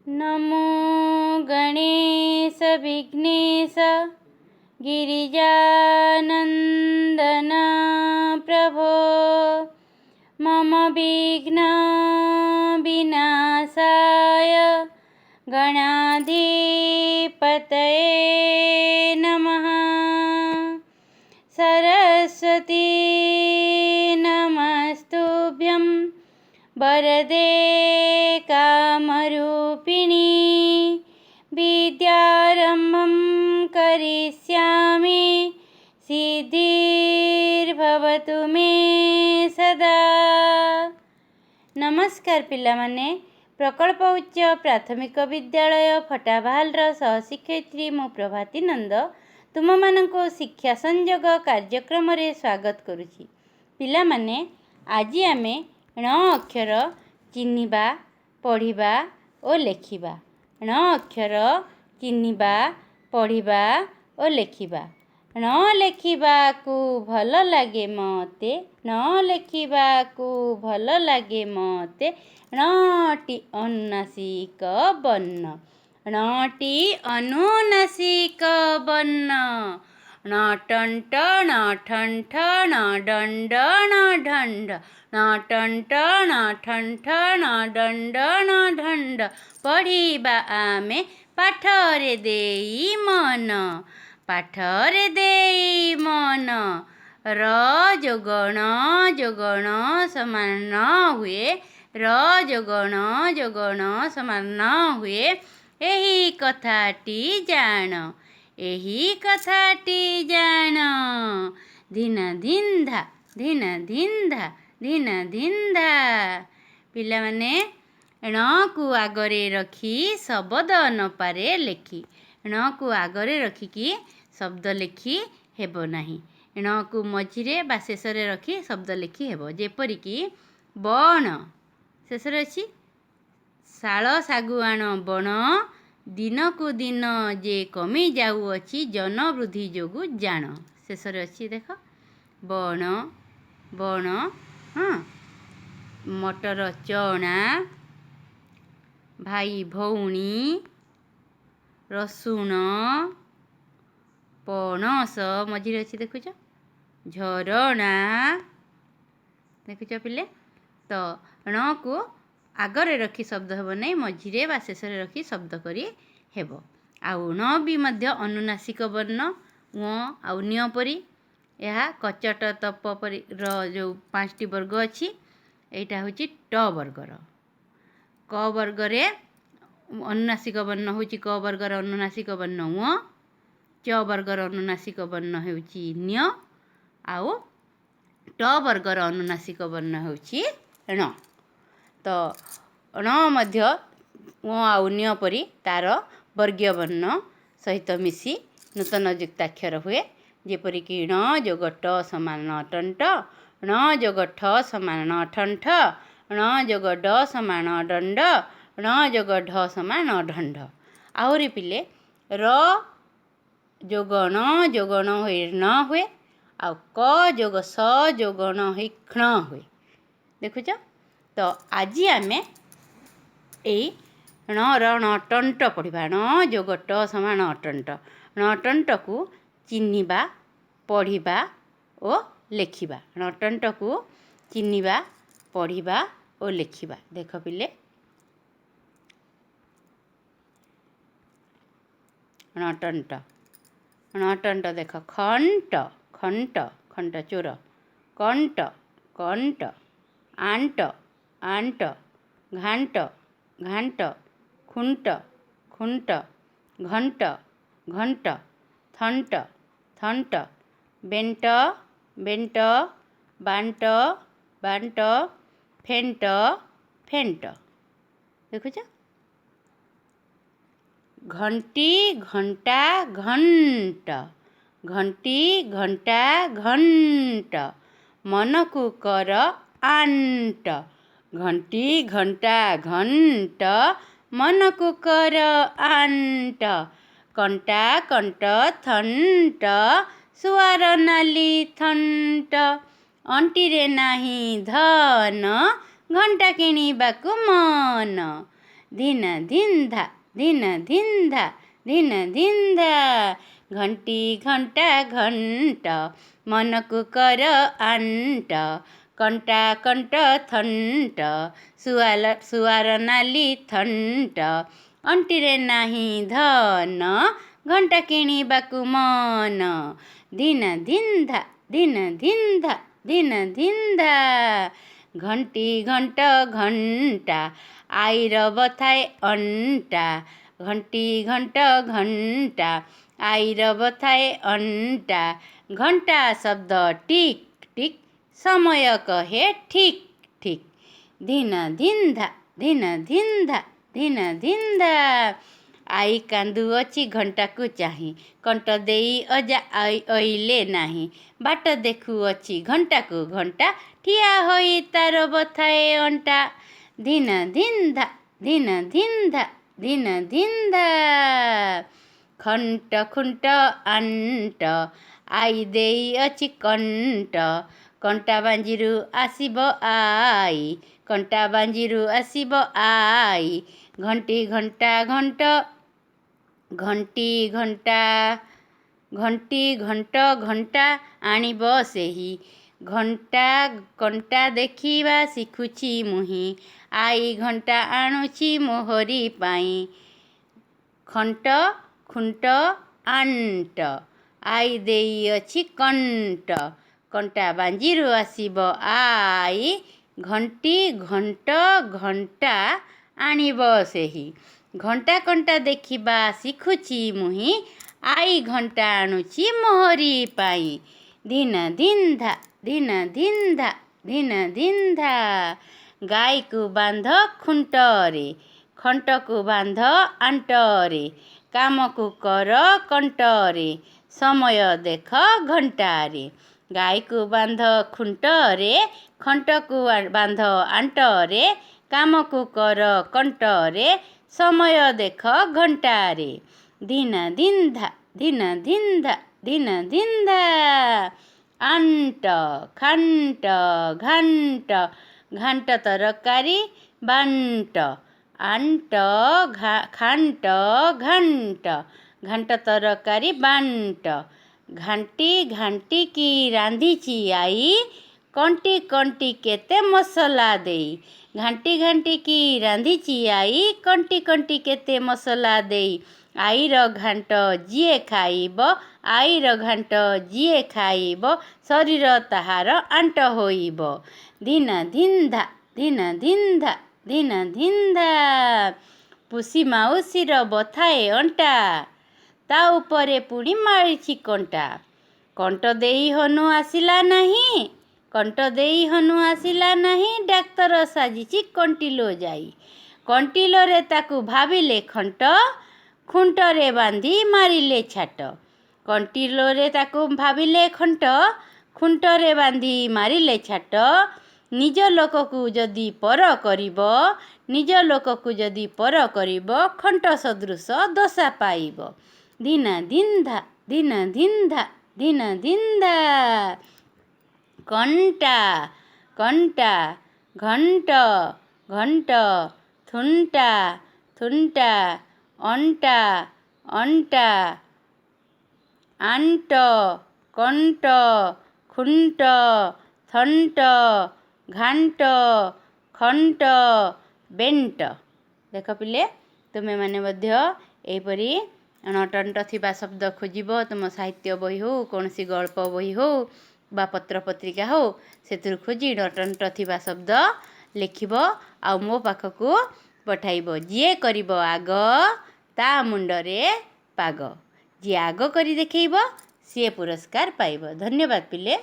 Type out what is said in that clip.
नमो गणेश विघ्नेश गिरिजानन्दन प्रभो मम विघ्न विनाशाय गणाधिपतये नमः। सरस्वती नमस्तुभ्यं वरदे कामरूपिणी विद्यारम्भं करिष्यामि सिद्धिर्भवतु मे सदा। नमस्कार पिलामाने, प्रकल्प उच्च प्राथमिक विद्यालय फटाभालर सहशिक्षयित्री मु प्रभाती नंद तुम माननको शिक्षा संयोग कार्यक्रम रे स्वागत करुछि। पिलामाने आज आमे ण अक्षर चिन्हिबा पढ़िबा और लेखिबा। ण अक्षर चिन्हिबा पढ़िबा और लेखिबा। ण लेखिबाकू भल लागे मते, ण लेखिबाकू भल लागे मते। णटी अनुनासिक वर्ण, णटी अनुनासिक वर्ण। णटंट णठंठ णडंड णढंड, णटंट णठंठ णडंड णढंड। पढ़िबा आमे पाठरे देई मन, पाठरे देई मन। र जोगण जोगण समान न हुए, र जोगण जोगण समान न हुए। एही कथाटी जान, एही कथाटी जान। धिन धिंधा धिन धिंधा धिन धिंधा। पिलामाने ण को आगरे रखी शब्द नपारे लेखि, ण को आगरे रखिकी शब्द लेखि हेबो नाही। ण को मझिरे बा शेषरे रखी शब्द लेखि हेबो। जेपरिकी बण शेषरे अछि शाल शागुआन बण, दिन को दिन जे कमी जाउअछि जन वृद्धि जोगु जान। शेषरे अछि देख बण बण। हाँ, मटर चणा, भाई भौणी, रसुण, पणस मझिरे अछि देखुछ, झरणा देखुछ पिले। तो ण को आगरे रखी शब्द हेबो नहीं, मझिरे बा शेषरे रखी शब्द करी हेबो। आउ ण भी मध्य अनुनासिक वर्ण व आउ न्य परी। यह कचट तप परी र जो 5टी वर्ग अछि, एटा होची ट वर्गर। क वर्ग रे अनुनासिक वर्ण होची क वर्गर अनुनासिक वर्ण व, च वर्गर अनुनासिक वर्ण होची न्य, आउ ट वर्गर अनुनासिक वर्ण होची ण। तो ण मध्य व आउ न्य परी तार वर्गीय वर्ण सहित मिसी नूतन युक्ताक्षर हुए। जेपरिकी ण जोग ट समान णटंट, ण जोग ठ समान णठंठ, ण जोग ड समान णडंड, ण जोग ढ समान णढंढ। आहुरी पिले र जोग ण जोग ण होई न हुए, आउ क जोग स जोग ण होई क्षण हुए। देखुछ। तो आज आमे एई ण र णटंट पढ़िबा। ण जोग ट समान णटंट। णटंट को चिन्हिबा पढ़िबा और लेखिबा। णटंट को चिन्हिबा पढ़िबा और लेखिबा। देख पिले णटंट। णटंट देख खंट खंट खंट चोर, कंट कंट, आंट आंट, घांट घांट, खुंट खुंट, घंट घंट, थंट थंट, बेंट बेंट, बांट बांट, फेंट फेंट। देखुछ। घंटी घंटा घंट, घंटी घंटा घंट, मन को कर आंट। घंटी घंटा घंट, मन को कर आंट। कंटा कंट थंट, सुआर नाली थंट। अंटीरे नाही धन, घंटा किणिबाकु मन। ଧିନ ଧିନ୍ଧା ଧିନ ଧିନ୍ଧା ଧିନ ଧିନ୍ଧା। ଘଣ୍ଟି ଘଣ୍ଟା ଘଣ୍ଟ ମନକୁ କର ଆଣ୍ଟ। କଣ୍ଟା କଣ୍ଟ ଥଣ୍ଟ ଶୁଆର ନାଲି ଥଣ୍ଟ। ଅଣ୍ଟିରେ ନାହିଁ ଧନ ଘଣ୍ଟା କିଣିବାକୁ ମନ। ଧିନ ଧିନ୍ଧା ଧିନ ଧିନ୍ଧା ଧିନ ଧିନ୍ଧା। ଘଣ୍ଟି ଘଣ୍ଟ ଘଣ୍ଟା ଆଈର ବଥାଏ ଅଣ୍ଟା। ଘଣ୍ଟି ଘଣ୍ଟ ଘଣ୍ଟା ଆଈର ବଥାଏ ଅଣ୍ଟା। ଘଣ୍ଟା ଶବ୍ଦ ଟିକ୍ ଟିକ୍ ସମୟ କହେ ଠିକ୍ ଠିକ୍। ଧିନ ଧିନ୍ଧା ଧିନ ଧିନ୍ଧା ଧିନ ଧିନ୍ଧା। ଆଈ କାନ୍ଦୁଅଛି ଘଣ୍ଟାକୁ ଚାହିଁ କଣ୍ଟ ଦେଇ ଅଜା ଅଇଲେ ନାହିଁ। ବାଟ ଦେଖୁଅଛି ଘଣ୍ଟାକୁ ଘଣ୍ଟା ଠିଆ ହୋଇ ତାର ବଥାଏ ଅଣ୍ଟା। ଧିନ ଧିନ୍ଧା ଧିନ ଧିନ୍ଧା ଧିନ ଧିନ୍ଧା। ଖଣ୍ଟ ଖୁଣ୍ଟ ଆଣ୍ଟ ଆଈ ଦେଇଅଛି କଣ୍ଟ। କଣ୍ଟା ବାଞ୍ଜିରୁ ଆସିବ ଆଈ କଣ୍ଟା ବାଞ୍ଜିରୁ ଆସିବ ଆଈ। ଘଣ୍ଟି ଘଣ୍ଟା ଘଣ୍ଟ ଘଣ୍ଟି ଘଣ୍ଟା ଘଣ୍ଟି ଘଣ୍ଟ ଘଣ୍ଟା ଆଣିବ ସେହି। ଘଣ୍ଟା କଣ୍ଟା ଦେଖିବା ଶିଖୁଛି ମୁହିଁ ଆଈ ଘଣ୍ଟା ଆଣୁଛି ମୋହରି ପାଇଁ। ଖଣ୍ଟ ଖୁଣ୍ଟ ଆଣ୍ଟ ଆଈ ଦେଇଅଛି କଣ୍ଟ। କଣ୍ଟା ବାଞ୍ଜିରୁ ଆସିବ ଆଈ ଘଣ୍ଟି ଘଣ୍ଟ ଘଣ୍ଟା ଆଣିବ ସେହି। ଘଣ୍ଟା କଣ୍ଟା ଦେଖିବା ଶିଖୁଛି ମୁହିଁ ଆଈ ଘଣ୍ଟା ଆଣୁଛି ମୋହରି ପାଇଁ। ଧିନ ଧିନ୍ଧା ଧିନ ଧିନ୍ଧା ଧିନ ଧିନ୍ଧା। ଗାଈକୁ ବାନ୍ଧ ଖୁଣ୍ଟରେ ଖଣ୍ଟକୁ ବାନ୍ଧ ଆଣ୍ଟରେ। କାମକୁ କର କଣ୍ଟରେ ସମୟ ଦେଖ ଘଣ୍ଟାରେ। ଗାଈକୁ ବାନ୍ଧ ଖୁଣ୍ଟରେ ଖଣ୍ଟକୁ ବାନ୍ଧ ଆଣ୍ଟରେ। କାମକୁ କର କଣ୍ଟରେ ସମୟ ଦେଖ ଘଣ୍ଟାରେ। ଧିନ ଧିନ୍ଧା ଧିନ ଧିନ୍ଧା ଧିନ ଧିନ୍ଧା। ଆଣ୍ଟ ଖାଣ୍ଟ ଘାଣ୍ଟ ଘାଣ୍ଟ ତରକାରୀ ବାଣ୍ଟ। ଆଣ୍ଟ ଖାଣ୍ଟ ଘାଣ୍ଟ ଘାଣ୍ଟ ତରକାରୀ ବାଣ୍ଟ। ଘାଣ୍ଟି ଘାଣ୍ଟିକି ରାନ୍ଧିଛି ଆଈ କଣ୍ଟି କଣ୍ଟି କେତେ ମସଲା ଦେଇ। ଘାଣ୍ଟି ଘାଣ୍ଟିକି ରାନ୍ଧିଛି ଆଈ କଣ୍ଟି କଣ୍ଟି କେତେ ମସଲା ଦେଇ। ଆଈର ଘାଣ୍ଟ ଯିଏ ଖାଇବ ଆଈର ଘାଣ୍ଟ ଯିଏ ଖାଇବ ଶରୀର ତାହାର ଆଣ୍ଟ ହୋଇବ। ଧିନ ଧିନ୍ଧା ଧିନ ଧିନ୍ଧା ଧିନ ଧିନ୍ଧା। ପୁଷି ମାଉସୀର ବଥାଏ ଅଣ୍ଟା ତା ଉପରେ ପୁଣି ମାରିଛି କଣ୍ଟା। କଣ୍ଟ ଦେଇ ହନୁ ଆସିଲା ନାହିଁ କଣ୍ଟ ଦେଇ ହନୁ ଆସିଲା ନାହିଁ। ଡାକ୍ତର ସାଜିଛି କଣ୍ଟିଲୋ ଯାଇ। କଣ୍ଟିଲୋରେ ତାକୁ ଭାବିଲେ ଖଣ୍ଟ ଖୁଣ୍ଟରେ ବାନ୍ଧି ମାରିଲେ ଛାଟ। କଣ୍ଟିଲୋରେ ତାକୁ ଭାବିଲେ ଖଣ୍ଟ ଖୁଣ୍ଟରେ ବାନ୍ଧି ମାରିଲେ ଛାଟ। ନିଜ ଲୋକକୁ ଯଦି ପର କରିବ ନିଜ ଲୋକକୁ ଯଦି ପର କରିବ ଖଣ୍ଟ ସଦୃଶ ଦଶା ପାଇବ। ଧିନ ଧିନ୍ଧା ଧିନ ଧିନ୍ଧା ଧିନ ଧିନ୍ଧା। କଣ୍ଟା କଣ୍ଟା ଘଣ୍ଟ ଘଣ୍ଟ ଥୁଣ୍ଟା ଥୁଣ୍ଟା ଅଣ୍ଟା ଅଣ୍ଟା ଆଣ୍ଟ କଣ୍ଟ ଖୁଣ୍ଟ ଥଣ୍ଟ ଘାଣ୍ଟ ଖଣ୍ଟ ବେଣ୍ଟ। ଦେଖ ପିଲେ ତୁମେମାନେ ମଧ୍ୟ ଏହିପରି ଅଣଟଣ୍ଟ ଥିବା ଶବ୍ଦ ଖୋଜିବ। ତୁମ ସାହିତ୍ୟ ବହି ହେଉ କୌଣସି ଗଳ୍ପ ବହି ହେଉ ବା ପତ୍ରପତ୍ରିକା ହେଉ ସେଥିରୁ ଖୋଜି ଅଣଟଣ୍ଟ ଥିବା ଶବ୍ଦ ଲେଖିବ ଆଉ ମୋ ପାଖକୁ ପଠାଇବ। ଯିଏ କରିବ ଆଗ ତା ମୁଣ୍ଡରେ ପାଗ। ଯିଏ ଆଗ କରି ଦେଖେଇବ ସିଏ ପୁରସ୍କାର ପାଇବ। ଧନ୍ୟବାଦ ପିଲେ।